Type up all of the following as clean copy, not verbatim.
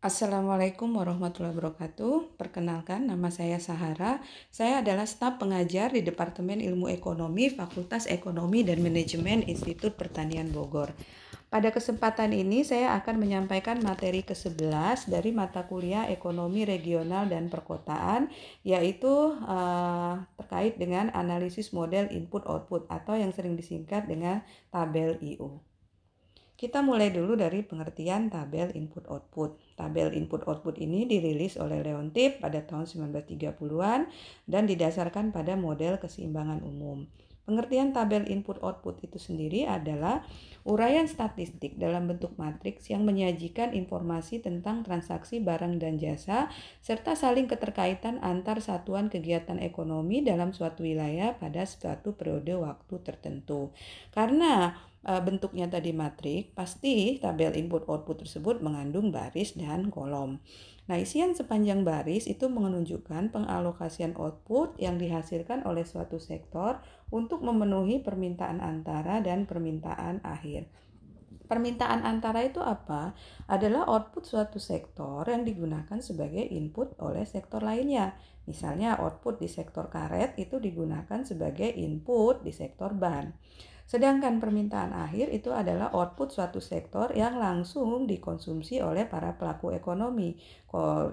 Assalamualaikum warahmatullahi wabarakatuh. Perkenalkan, nama saya Sahara. Saya adalah staf pengajar di Departemen Ilmu Ekonomi, Fakultas Ekonomi dan Manajemen Institut Pertanian Bogor. Pada kesempatan ini saya akan menyampaikan materi ke-11 dari mata kuliah Ekonomi Regional dan Perkotaan, yaitu terkait dengan analisis model input-output atau yang sering disingkat dengan tabel IO. Kita mulai dulu dari pengertian tabel input-output. Tabel input-output ini dirilis oleh Leontief pada tahun 1930-an dan didasarkan pada model keseimbangan umum. Pengertian tabel input-output itu sendiri adalah uraian statistik dalam bentuk matriks yang menyajikan informasi tentang transaksi barang dan jasa serta saling keterkaitan antar satuan kegiatan ekonomi dalam suatu wilayah pada suatu periode waktu tertentu. Karena bentuknya tadi matrik, pasti tabel input-output tersebut mengandung baris dan kolom. Nah, isian sepanjang baris itu menunjukkan pengalokasian output yang dihasilkan oleh suatu sektor untuk memenuhi permintaan antara dan permintaan akhir. Permintaan antara itu apa? Adalah output suatu sektor yang digunakan sebagai input oleh sektor lainnya. Misalnya output di sektor karet itu digunakan sebagai input di sektor ban. Sedangkan permintaan akhir itu adalah output suatu sektor yang langsung dikonsumsi oleh para pelaku ekonomi,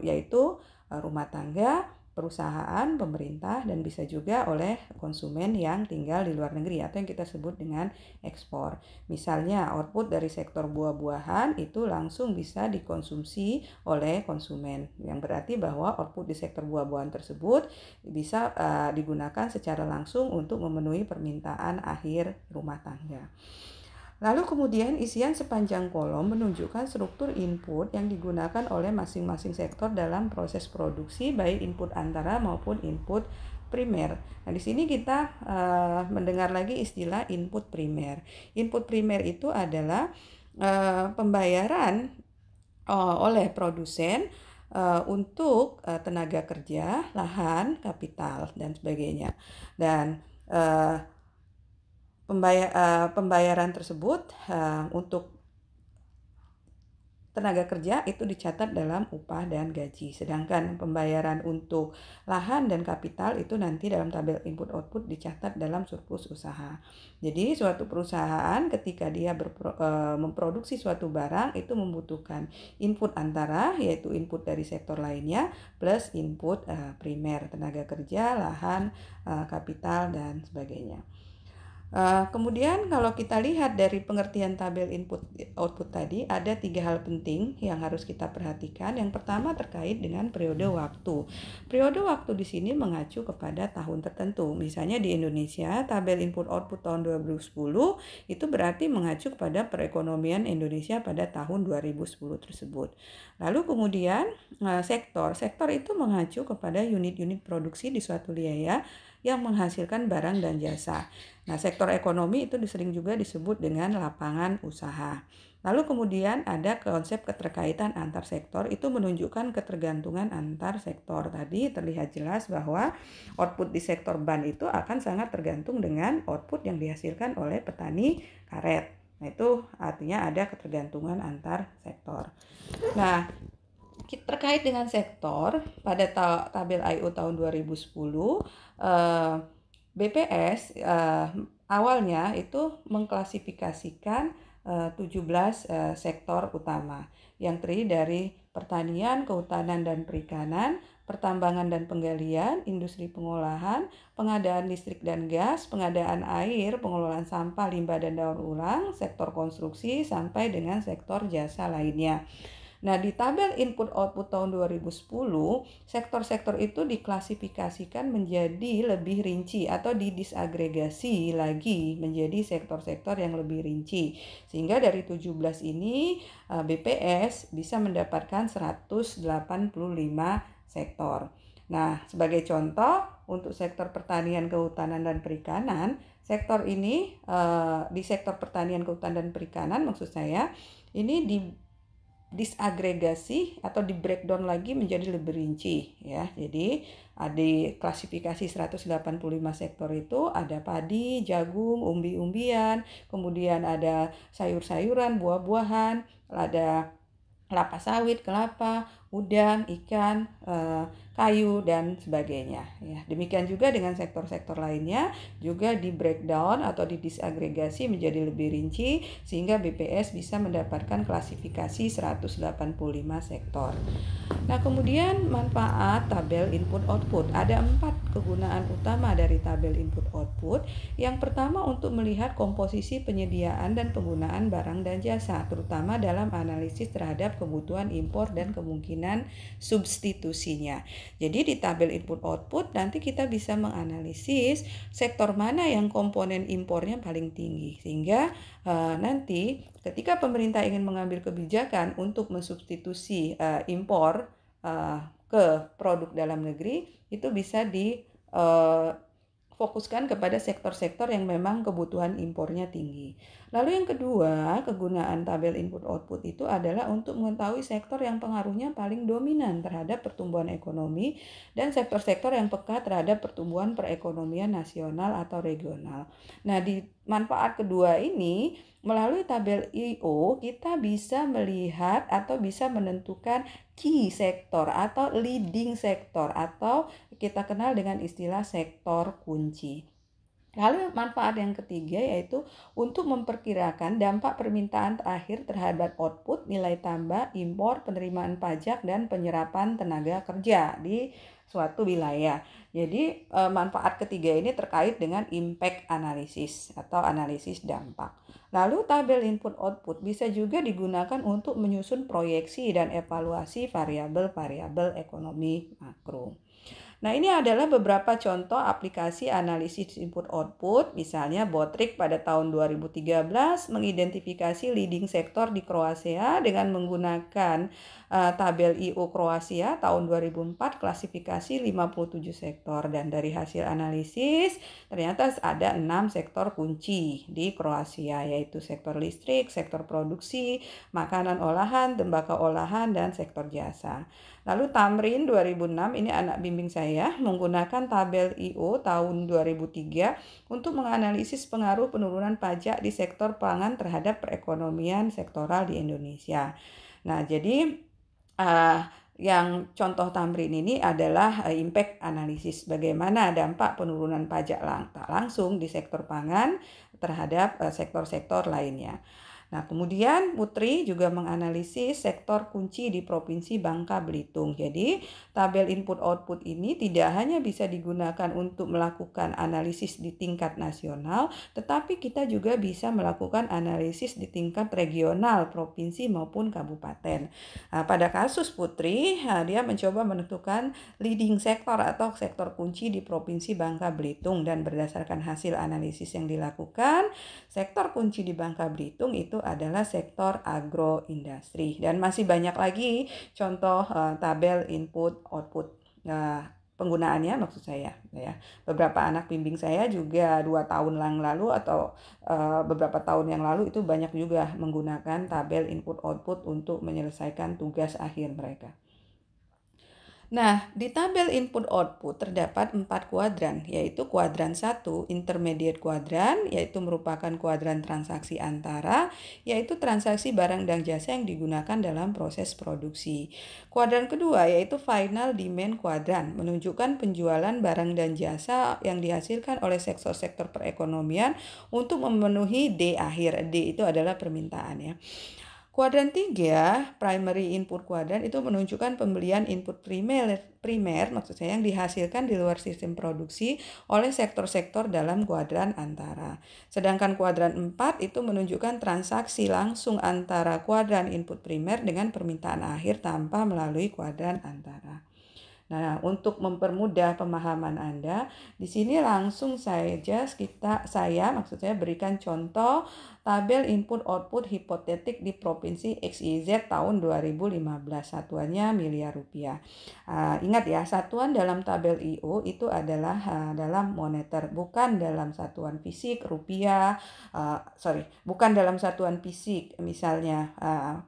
yaitu rumah tangga, perusahaan, pemerintah, dan bisa juga oleh konsumen yang tinggal di luar negeri atau yang kita sebut dengan ekspor. Misalnya output dari sektor buah-buahan itu langsung bisa dikonsumsi oleh konsumen, yang berarti bahwa output di sektor buah-buahan tersebut bisa digunakan secara langsung untuk memenuhi permintaan akhir rumah tangga. Lalu kemudian isian sepanjang kolom menunjukkan struktur input yang digunakan oleh masing-masing sektor dalam proses produksi, baik input antara maupun input primer. Nah, di sini kita mendengar lagi istilah input primer. Input primer itu adalah pembayaran oleh produsen untuk tenaga kerja, lahan, kapital, dan sebagainya. Dan pembayaran tersebut untuk tenaga kerja itu dicatat dalam upah dan gaji. Sedangkan pembayaran untuk lahan dan kapital itu nanti dalam tabel input output dicatat dalam surplus usaha. Jadi suatu perusahaan ketika dia memproduksi suatu barang itu membutuhkan input antara, yaitu input dari sektor lainnya, plus input primer, tenaga kerja, lahan, kapital, dan sebagainya. Kemudian kalau kita lihat dari pengertian tabel input output tadi, ada 3 hal penting yang harus kita perhatikan. Yang pertama terkait dengan periode waktu. Periode waktu di sini mengacu kepada tahun tertentu. Misalnya di Indonesia, tabel input output tahun 2010 itu berarti mengacu kepada perekonomian Indonesia pada tahun 2010 tersebut. Lalu kemudian sektor itu mengacu kepada unit-unit produksi di suatu wilayah yang menghasilkan barang dan jasa. Nah, sektor ekonomi itu sering juga disebut dengan lapangan usaha. Lalu kemudian ada konsep keterkaitan antar sektor, itu menunjukkan ketergantungan antar sektor. Tadi terlihat jelas bahwa output di sektor ban itu akan sangat tergantung dengan output yang dihasilkan oleh petani karet. Nah, itu artinya ada ketergantungan antar sektor. Nah, terkait dengan sektor, pada tabel IO tahun 2010, BPS awalnya itu mengklasifikasikan 17 sektor utama yang terdiri dari pertanian, kehutanan dan perikanan, pertambangan dan penggalian, industri pengolahan, pengadaan listrik dan gas, pengadaan air, pengelolaan sampah, limbah dan daur ulang, sektor konstruksi sampai dengan sektor jasa lainnya. Nah, di tabel input output tahun 2010, sektor-sektor itu diklasifikasikan menjadi lebih rinci atau didisagregasi lagi menjadi sektor-sektor yang lebih rinci. Sehingga dari 17 ini BPS bisa mendapatkan 185 sektor. Nah, sebagai contoh untuk sektor pertanian, kehutanan dan perikanan, sektor ini di sektor pertanian, kehutanan dan perikanan maksud saya ini disagregasi atau di breakdown lagi menjadi lebih rinci ya. Jadi ada klasifikasi 185 sektor itu ada padi, jagung, umbi-umbian, kemudian ada sayur-sayuran, buah-buahan, ada kelapa sawit, kelapa, udang, ikan, kayu, dan sebagainya. Ya, demikian juga dengan sektor-sektor lainnya juga di breakdown atau didisagregasi menjadi lebih rinci sehingga BPS bisa mendapatkan klasifikasi 185 sektor. Nah, kemudian manfaat tabel input-output. Ada 4 kegunaan utama dari tabel input-output. Yang pertama untuk melihat komposisi penyediaan dan penggunaan barang dan jasa, terutama dalam analisis terhadap kebutuhan impor dan kemungkinan substitusinya. Jadi di tabel input-output nanti kita bisa menganalisis sektor mana yang komponen impornya paling tinggi. Sehingga nanti ketika pemerintah ingin mengambil kebijakan untuk mensubstitusi impor ke produk dalam negeri, itu bisa fokuskan kepada sektor-sektor yang memang kebutuhan impornya tinggi. Lalu yang kedua, kegunaan tabel input-output itu adalah untuk mengetahui sektor yang pengaruhnya paling dominan terhadap pertumbuhan ekonomi dan sektor-sektor yang peka terhadap pertumbuhan perekonomian nasional atau regional. Nah, di manfaat kedua ini, melalui tabel IO, kita bisa melihat atau bisa menentukan key sektor atau leading sektor atau kita kenal dengan istilah sektor kunci. Lalu manfaat yang ketiga yaitu untuk memperkirakan dampak permintaan terakhir terhadap output, nilai tambah, impor, penerimaan pajak, dan penyerapan tenaga kerja di suatu wilayah. Jadi manfaat ketiga ini terkait dengan impact analysis atau analisis dampak. Lalu tabel input output bisa juga digunakan untuk menyusun proyeksi dan evaluasi variabel-variabel ekonomi makro. Nah, ini adalah beberapa contoh aplikasi analisis input output. Misalnya Botrick pada tahun 2013 mengidentifikasi leading sektor di Kroasia dengan menggunakan tabel IO Kroasia tahun 2004 klasifikasi 57 sektor, dan dari hasil analisis ternyata ada 6 sektor kunci di Kroasia, yaitu sektor listrik, sektor produksi, makanan olahan, tembakau olahan, dan sektor jasa. Lalu Tamrin 2006, ini anak bimbing saya, menggunakan tabel IO tahun 2003 untuk menganalisis pengaruh penurunan pajak di sektor pangan terhadap perekonomian sektoral di Indonesia. Nah, jadi yang contoh Tamrin ini adalah impact analysis, bagaimana dampak penurunan pajak tak langsung di sektor pangan terhadap sektor-sektor lainnya. Nah, kemudian Putri juga menganalisis sektor kunci di Provinsi Bangka Belitung. Jadi, tabel input-output ini tidak hanya bisa digunakan untuk melakukan analisis di tingkat nasional, tetapi kita juga bisa melakukan analisis di tingkat regional, provinsi maupun kabupaten. Nah, pada kasus Putri, dia mencoba menentukan leading sektor atau sektor kunci di Provinsi Bangka Belitung, dan berdasarkan hasil analisis yang dilakukan, sektor kunci di Bangka Belitung itu adalah sektor agroindustri. Dan masih banyak lagi contoh tabel input output penggunaannya, maksud saya ya. Beberapa anak bimbing saya juga 2 tahun yang lalu atau beberapa tahun yang lalu itu banyak juga menggunakan tabel input output untuk menyelesaikan tugas akhir mereka. Nah, di tabel input-output terdapat 4 kuadran, yaitu kuadran 1, intermediate kuadran, yaitu merupakan kuadran transaksi antara, yaitu transaksi barang dan jasa yang digunakan dalam proses produksi. Kuadran kedua, yaitu final demand kuadran, menunjukkan penjualan barang dan jasa yang dihasilkan oleh sektor-sektor perekonomian untuk memenuhi D akhir. D itu adalah permintaan ya. Kuadran 3, primary input kuadran, itu menunjukkan pembelian input primer maksud saya yang dihasilkan di luar sistem produksi oleh sektor-sektor dalam kuadran antara. Sedangkan kuadran 4 itu menunjukkan transaksi langsung antara kuadran input primer dengan permintaan akhir tanpa melalui kuadran antara. Nah, untuk mempermudah pemahaman Anda, di sini langsung saja maksud saya berikan contoh tabel input output hipotetik di Provinsi XYZ tahun 2015. Satuannya miliar rupiah. Ingat ya, satuan dalam tabel IO itu adalah dalam moneter, bukan dalam satuan fisik rupiah, bukan dalam satuan fisik, misalnya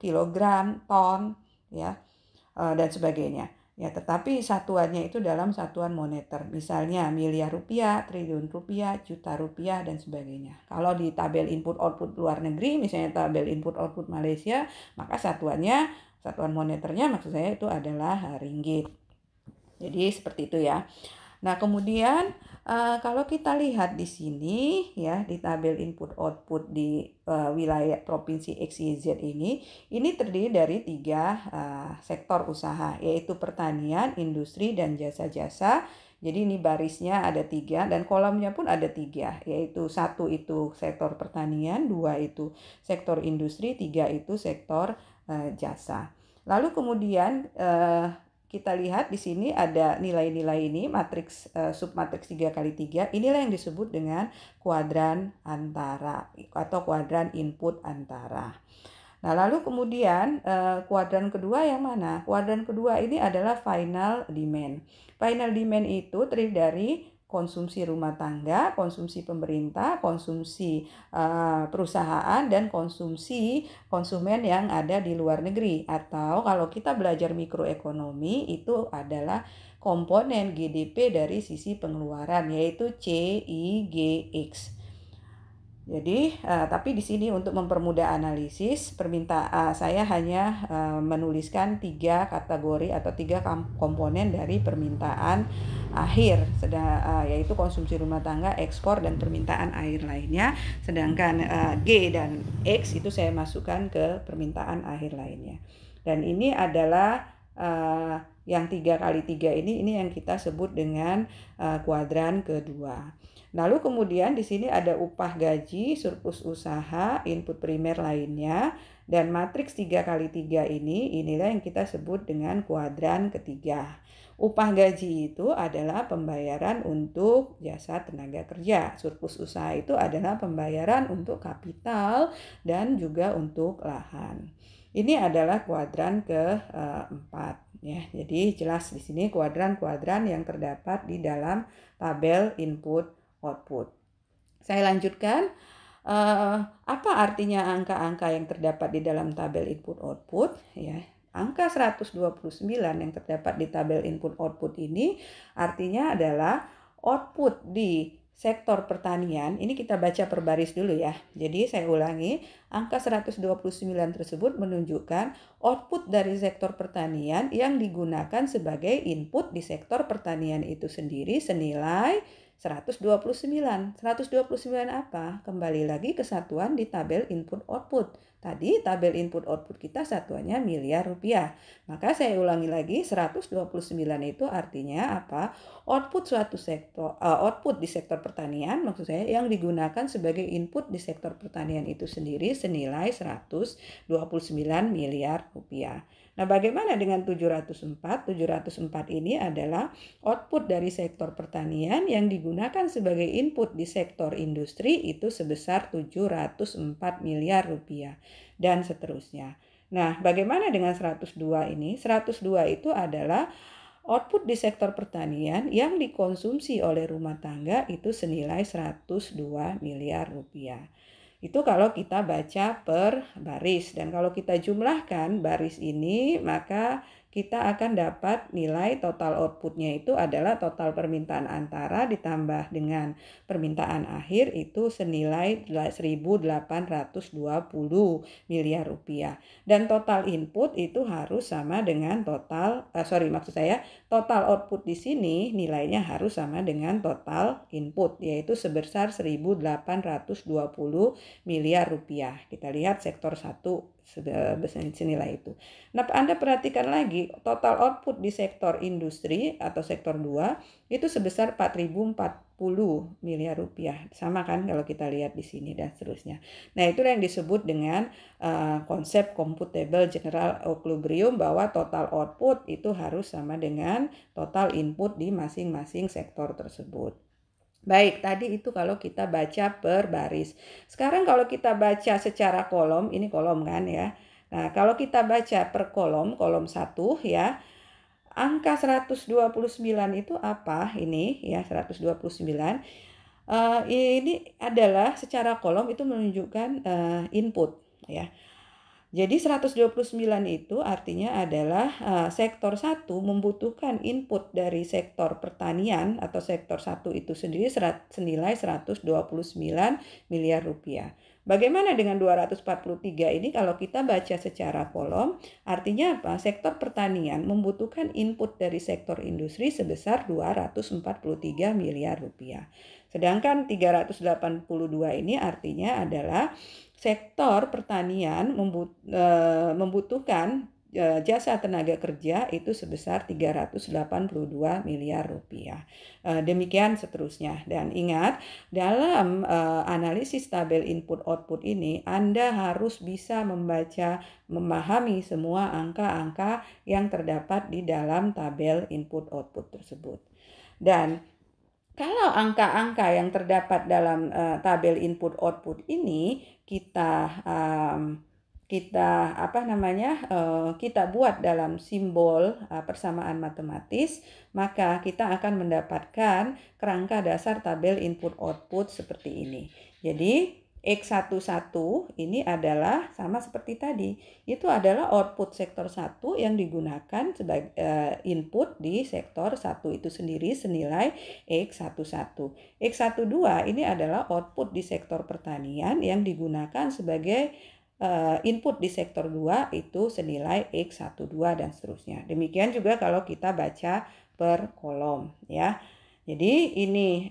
kilogram, ton, ya, dan sebagainya. Ya, tetapi satuannya itu dalam satuan moneter, misalnya miliar rupiah, triliun rupiah, juta rupiah, dan sebagainya. Kalau di tabel input output luar negeri, misalnya tabel input output Malaysia, maka satuannya Satuan moneternya maksud saya itu adalah ringgit. Jadi seperti itu ya. Nah, kemudian kalau kita lihat di sini ya di tabel input output di wilayah provinsi XYZ ini terdiri dari 3 sektor usaha, yaitu pertanian, industri, dan jasa-jasa. Jadi ini barisnya ada 3 dan kolomnya pun ada 3, yaitu 1 itu sektor pertanian, 2 itu sektor industri, 3 itu sektor jasa. Lalu kemudian kita lihat di sini ada nilai-nilai ini, matriks submatriks 3x3. Inilah yang disebut dengan kuadran antara atau kuadran input antara. Nah, lalu kemudian kuadran kedua yang mana? Kuadran kedua ini adalah final demand. Final demand itu terdiri dari konsumsi rumah tangga, konsumsi pemerintah, konsumsi perusahaan, dan konsumsi konsumen yang ada di luar negeri. Atau kalau kita belajar mikroekonomi itu adalah komponen GDP dari sisi pengeluaran, yaitu CIGX. Jadi, tapi di sini untuk mempermudah analisis, saya hanya menuliskan 3 kategori atau 3 komponen dari permintaan akhir, yaitu konsumsi rumah tangga, ekspor, dan permintaan air lainnya. Sedangkan G dan X itu saya masukkan ke permintaan akhir lainnya. Dan ini adalah yang 3x3 ini yang kita sebut dengan kuadran kedua. Lalu kemudian di sini ada upah gaji, surplus usaha, input primer lainnya, dan matriks 3x3 inilah yang kita sebut dengan kuadran ketiga. Upah gaji itu adalah pembayaran untuk jasa tenaga kerja. Surplus usaha itu adalah pembayaran untuk kapital dan juga untuk lahan. Ini adalah kuadran keempat ya. Jadi jelas di sini kuadran-kuadran yang terdapat di dalam tabel input output. Saya lanjutkan, apa artinya angka-angka yang terdapat di dalam tabel input output ya. Angka 129 yang terdapat di tabel input output ini artinya adalah output di sektor pertanian. Ini kita baca per baris dulu ya. Jadi saya ulangi, angka 129 tersebut menunjukkan output dari sektor pertanian yang digunakan sebagai input di sektor pertanian itu sendiri senilai 129. 129 apa? Kembali lagi ke satuan di tabel input output. Tadi tabel input output kita satuannya miliar rupiah. Maka saya ulangi lagi, 129 itu artinya apa? Output suatu sektor, output di sektor pertanian maksud saya yang digunakan sebagai input di sektor pertanian itu sendiri senilai 129 miliar rupiah. Nah, bagaimana dengan 704? 704 ini adalah output dari sektor pertanian yang digunakan sebagai input di sektor industri itu sebesar 704 miliar rupiah dan seterusnya. Nah, bagaimana dengan 102 ini? 102 itu adalah output di sektor pertanian yang dikonsumsi oleh rumah tangga itu senilai 102 miliar rupiah. Itu kalau kita baca per baris, dan kalau kita jumlahkan baris ini maka kita akan dapat nilai total outputnya itu adalah total permintaan antara ditambah dengan permintaan akhir itu senilai 1.820 miliar rupiah. Dan total input itu harus sama dengan total output di sini nilainya harus sama dengan total input, yaitu sebesar 1.820 miliar rupiah. Kita lihat sektor 1 senilai itu. Nah, Anda perhatikan lagi total output di sektor industri atau sektor 2 itu sebesar 4.040 miliar rupiah. Sama kan kalau kita lihat di sini dan seterusnya. Nah, itulah yang disebut dengan konsep computable general equilibrium, bahwa total output itu harus sama dengan total input di masing-masing sektor tersebut. Baik, tadi itu kalau kita baca per baris. Sekarang kalau kita baca secara kolom, ini kolom kan ya. Nah, kalau kita baca per kolom 1 ya, angka 129 itu apa? Ini ya 129. Ini adalah secara kolom itu menunjukkan input ya. Jadi 129 itu artinya adalah sektor 1 membutuhkan input dari sektor pertanian atau sektor 1 itu sendiri senilai 129 miliar rupiah. Bagaimana dengan 243 ini? Kalau kita baca secara kolom, artinya apa? Sektor pertanian membutuhkan input dari sektor industri sebesar 243 miliar rupiah. Sedangkan 382 ini artinya adalah sektor pertanian membutuhkan jasa tenaga kerja itu sebesar 382 miliar rupiah. Demikian seterusnya. Dan ingat, dalam analisis tabel input-output ini, Anda harus bisa membaca, memahami semua angka-angka yang terdapat di dalam tabel input-output tersebut. Dan kalau angka-angka yang terdapat dalam tabel input-output ini kita buat dalam simbol persamaan matematis, maka kita akan mendapatkan kerangka dasar tabel input-output seperti ini. Jadi X11 ini adalah sama seperti tadi. Itu adalah output sektor 1 yang digunakan sebagai input di sektor 1 itu sendiri senilai X11. X12 ini adalah output di sektor pertanian yang digunakan sebagai input di sektor 2 itu senilai X12 dan seterusnya. Demikian juga kalau kita baca per kolom ya. Jadi ini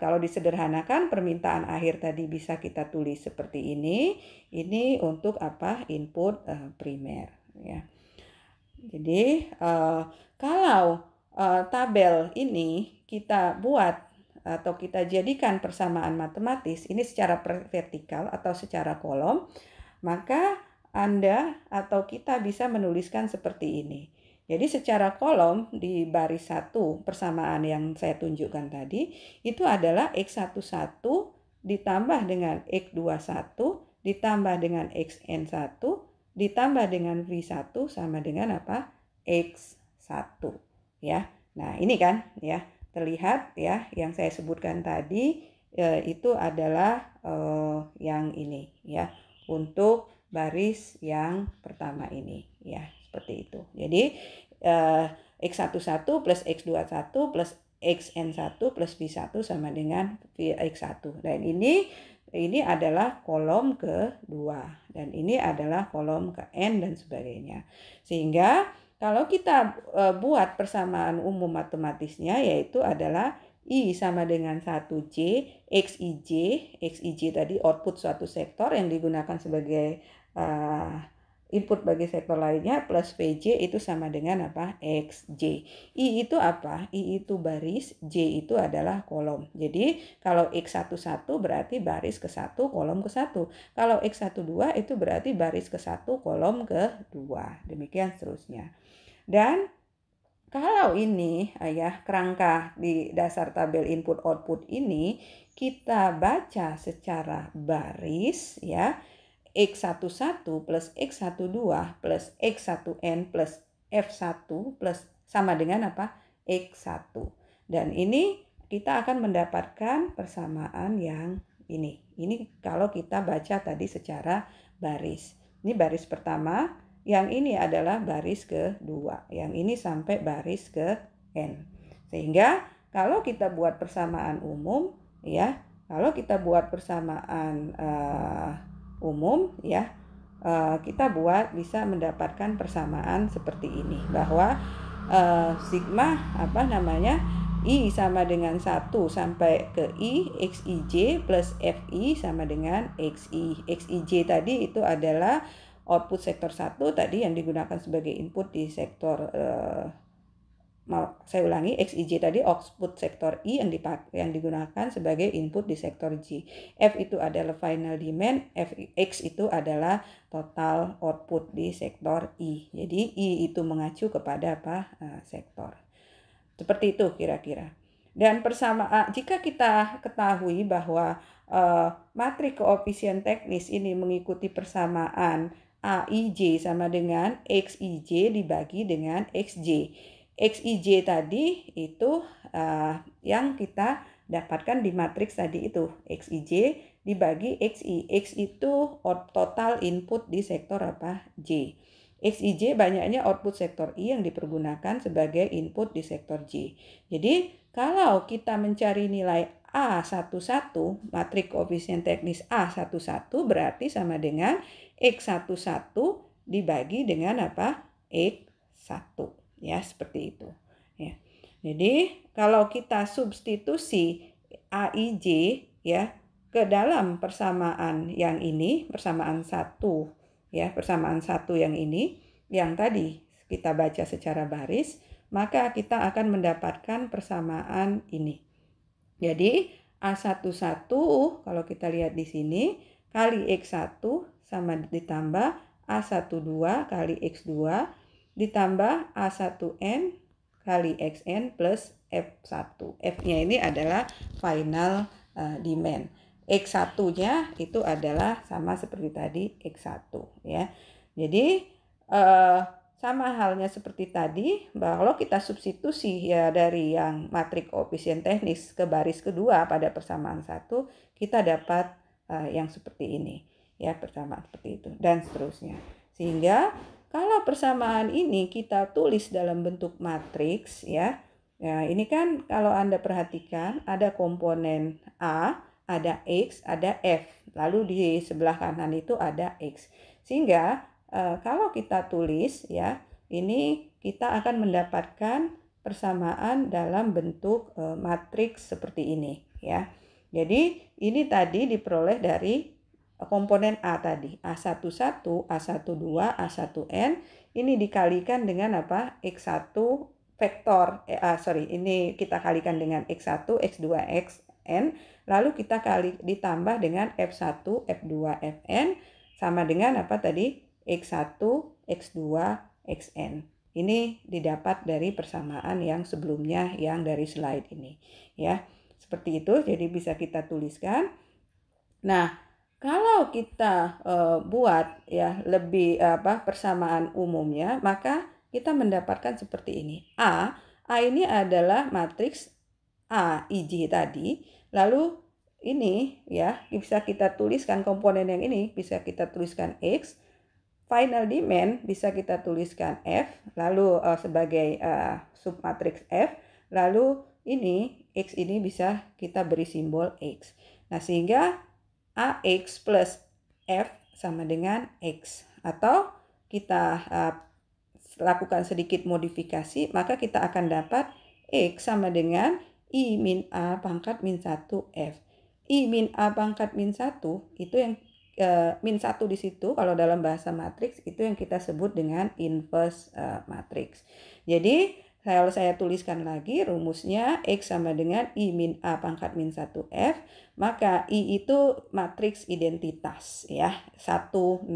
kalau disederhanakan permintaan akhir tadi bisa kita tulis seperti ini. Ini untuk apa? Input primer ya. Jadi kalau tabel ini kita buat atau kita jadikan persamaan matematis ini secara vertikal atau secara kolom, maka Anda atau kita bisa menuliskan seperti ini. Jadi secara kolom di baris 1 persamaan yang saya tunjukkan tadi itu adalah X11 ditambah dengan X21 ditambah dengan XN1 ditambah dengan V1 sama dengan apa? X1 ya. Nah, ini kan ya terlihat ya yang saya sebutkan tadi itu adalah yang ini ya untuk baris yang pertama ini ya. Seperti itu. Jadi X11 plus X21 plus XN1 plus V1 sama dengan X1. Dan ini adalah kolom kedua. Dan ini adalah kolom ke N dan sebagainya. Sehingga kalau kita buat persamaan umum matematisnya yaitu adalah I sama dengan 1J, XIJ tadi output suatu sektor yang digunakan sebagai input bagi sektor lainnya plus VJ itu sama dengan apa? XJ. I itu apa? I itu baris, J itu adalah kolom. Jadi kalau X11 berarti baris ke-1, kolom ke-1. Kalau X12 itu berarti baris ke-1, kolom ke-2. Demikian seterusnya. Dan kalau ini ya kerangka di dasar tabel input output ini kita baca secara baris ya. X11 plus X12 plus X1N plus F1 plus sama dengan apa? X1. Dan ini kita akan mendapatkan persamaan yang ini. Ini kalau kita baca tadi secara baris. Ini baris pertama, yang ini adalah baris kedua. Yang ini sampai baris ke N. Sehingga kalau kita buat persamaan umum ya, kalau kita buat persamaan umum ya kita bisa mendapatkan persamaan seperti ini bahwa sigma I sama dengan 1 sampai ke I XIJ plus FI sama dengan XI. XIJ tadi itu adalah output sektor 1 tadi yang digunakan sebagai input di sektor saya ulangi, XIJ tadi output sektor I yang digunakan sebagai input di sektor J. F itu adalah final demand, X itu adalah total output di sektor I. Jadi I itu mengacu kepada apa? Sektor. Seperti itu kira-kira. Dan jika kita ketahui bahwa matrik koefisien teknis ini mengikuti persamaan AIJ sama dengan XIJ dibagi dengan XJ. XIJ tadi itu yang kita dapatkan di matriks tadi itu. XIJ dibagi XI. X itu total input di sektor apa? J. XIJ banyaknya output sektor I yang dipergunakan sebagai input di sektor J. Jadi Kalau kita mencari nilai A11, matriks koefisien teknis A11 berarti sama dengan X11 dibagi dengan apa? X1. Ya, seperti itu. Ya. Jadi, kalau kita substitusi AIJ ya ke dalam persamaan yang ini, persamaan 1 ya, persamaan 1 yang ini yang tadi kita baca secara baris, maka kita akan mendapatkan persamaan ini. Jadi A11 kalau kita lihat di sini kali X1 sama ditambah A12 kali X2 ditambah A1N kali XN plus F1. F-nya ini adalah final demand. X1-nya itu adalah sama seperti tadi X1 ya. Jadi sama halnya seperti tadi, kalau kita substitusi ya dari yang matriks koefisien teknis ke baris kedua pada persamaan 1, kita dapat yang seperti ini. Ya, persamaan seperti itu dan seterusnya. Sehingga kalau persamaan ini kita tulis dalam bentuk matriks ya. Ya, ini kan kalau Anda perhatikan ada komponen A, ada X, ada F. Lalu di sebelah kanan itu ada X. Sehingga kalau kita tulis ya, ini kita akan mendapatkan persamaan dalam bentuk matriks seperti ini ya. Jadi ini tadi diperoleh dari komponen A tadi, A11, A12, A1N ini dikalikan dengan apa? X1 vektor ini kita kalikan dengan X1, X2, Xn, lalu kita ditambah dengan F1, F2, Fn sama dengan apa tadi? X1, X2, Xn. Ini didapat dari persamaan yang sebelumnya yang dari slide ini ya. Seperti itu, jadi bisa kita tuliskan. Nah, kalau kita buat ya lebih persamaan umumnya, maka kita mendapatkan seperti ini. A ini adalah matriks AIJ tadi. Lalu ini ya bisa kita tuliskan komponen yang ini bisa kita tuliskan X. Final demand bisa kita tuliskan F, lalu sebagai submatriks F, lalu ini X ini bisa kita beri simbol X. Nah, sehingga AX plus F sama dengan X. Atau kita lakukan sedikit modifikasi, maka kita akan dapat X sama dengan I min A pangkat min 1 F. I min A pangkat min 1 itu yang min 1 di situ kalau dalam bahasa matriks itu yang kita sebut dengan inverse matriks. Jadi kalau saya tuliskan lagi rumusnya X sama dengan I min A pangkat min 1 F, maka I itu matriks identitas ya, 1, 0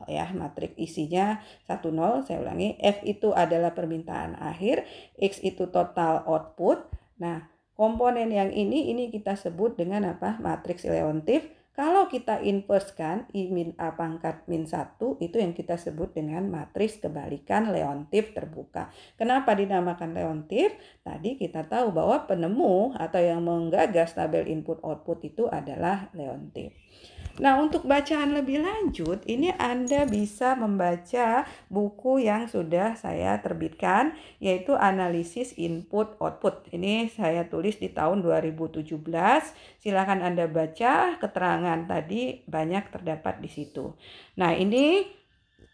ya, matriks isinya 1, 0, saya ulangi, F itu adalah permintaan akhir, X itu total output. Nah, komponen yang ini kita sebut dengan apa? Matriks Leontief. Kalau kita inversekan I min A pangkat min 1 itu yang kita sebut dengan matriks kebalikan Leontief terbuka. Kenapa dinamakan Leontief? Tadi kita tahu bahwa penemu atau yang menggagas tabel input output itu adalah Leontief. Nah, untuk bacaan lebih lanjut, ini Anda bisa membaca buku yang sudah saya terbitkan, yaitu Analisis Input Output. Ini saya tulis di tahun 2017. Silakan Anda baca, keterangan tadi banyak terdapat di situ. Nah, ini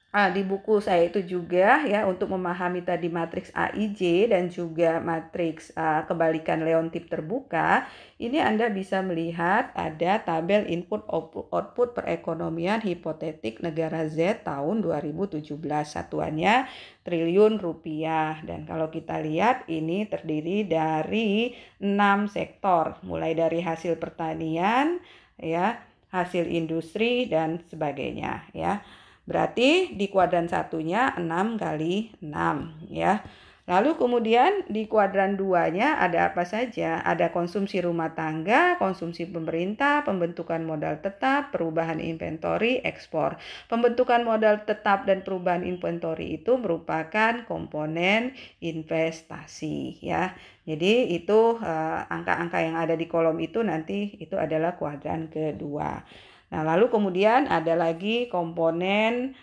di buku saya itu juga ya untuk memahami tadi matriks AIJ dan juga matriks kebalikan Leontief terbuka, ini Anda bisa melihat ada tabel input output perekonomian hipotetik negara Z tahun 2017, satuannya triliun rupiah. Dan kalau kita lihat ini terdiri dari 6 sektor, mulai dari hasil pertanian ya, hasil industri dan sebagainya ya. Berarti di kuadran satunya 6 kali 6 ya. Lalu kemudian di kuadran 2-nya ada apa saja? Ada konsumsi rumah tangga, konsumsi pemerintah, pembentukan modal tetap, perubahan inventory, ekspor. Pembentukan modal tetap dan perubahan inventory itu merupakan komponen investasi ya. Jadi itu angka-angka yang ada di kolom itu nanti itu adalah kuadran kedua. Nah, lalu kemudian ada lagi komponen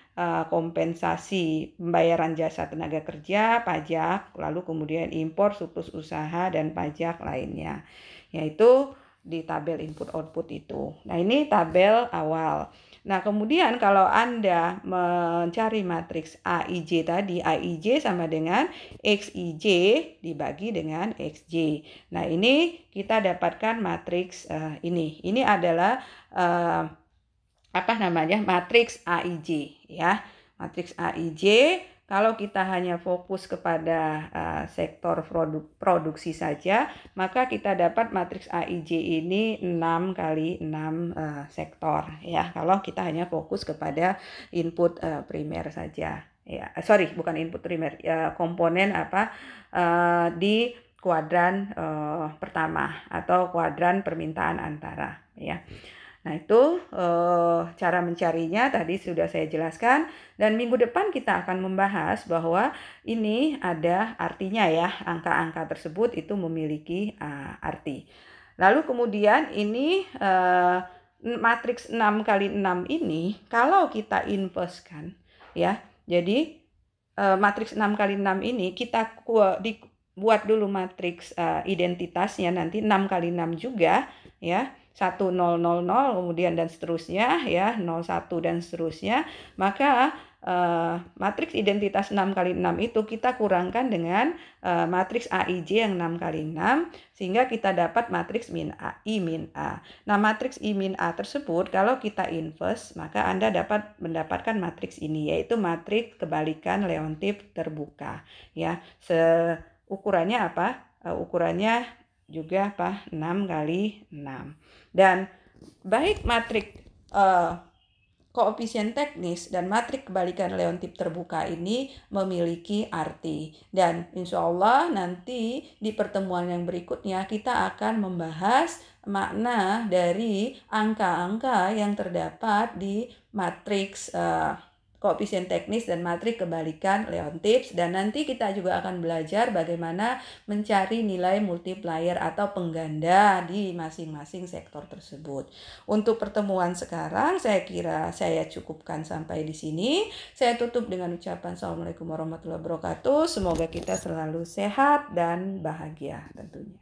kompensasi pembayaran jasa tenaga kerja, pajak, lalu kemudian impor, surplus usaha, dan pajak lainnya. Yaitu di tabel input output itu. Nah, ini tabel awal. Nah, kemudian kalau Anda mencari matriks AIJ tadi, AIJ sama dengan XIJ dibagi dengan XJ. Nah, ini kita dapatkan matriks ini. Ini adalah matriks AIJ ya. Matriks AIJ kalau kita hanya fokus kepada sektor produksi saja, maka kita dapat matriks AIJ ini 6 kali 6 sektor ya. Kalau kita hanya fokus kepada input primer saja. Ya, bukan input primer, komponen di kuadran pertama atau kuadran permintaan antara ya. Nah, itu cara mencarinya tadi sudah saya jelaskan, dan minggu depan kita akan membahas bahwa ini ada artinya ya, angka-angka tersebut itu memiliki arti. Lalu kemudian ini matriks 6 kali 6 ini kalau kita inverse-kan ya. Jadi matriks 6 kali 6 ini kita buat dulu matriks identitasnya nanti 6 kali 6 juga ya. 1 0 0 0 kemudian dan seterusnya ya, 0 1 dan seterusnya. Maka matriks identitas 6 kali 6 itu kita kurangkan dengan matriks AIJ yang 6 kali 6 sehingga kita dapat matriks min A, I min A. Nah, matriks I min A tersebut kalau kita inverse maka Anda dapat mendapatkan matriks ini, yaitu matriks kebalikan Leontief terbuka ya. Ukurannya apa? Ukurannya juga 6 kali 6. Dan baik matriks koefisien teknis dan matriks kebalikan Leontief terbuka ini memiliki arti. Dan insya Allah nanti di pertemuan yang berikutnya kita akan membahas makna dari angka-angka yang terdapat di matriks koefisien teknis dan matriks kebalikan Leontief, dan nanti kita juga akan belajar bagaimana mencari nilai multiplier atau pengganda di masing-masing sektor tersebut. Untuk pertemuan sekarang saya kira saya cukupkan sampai di sini. Saya tutup dengan ucapan Assalamualaikum warahmatullahi wabarakatuh. Semoga kita selalu sehat dan bahagia tentunya.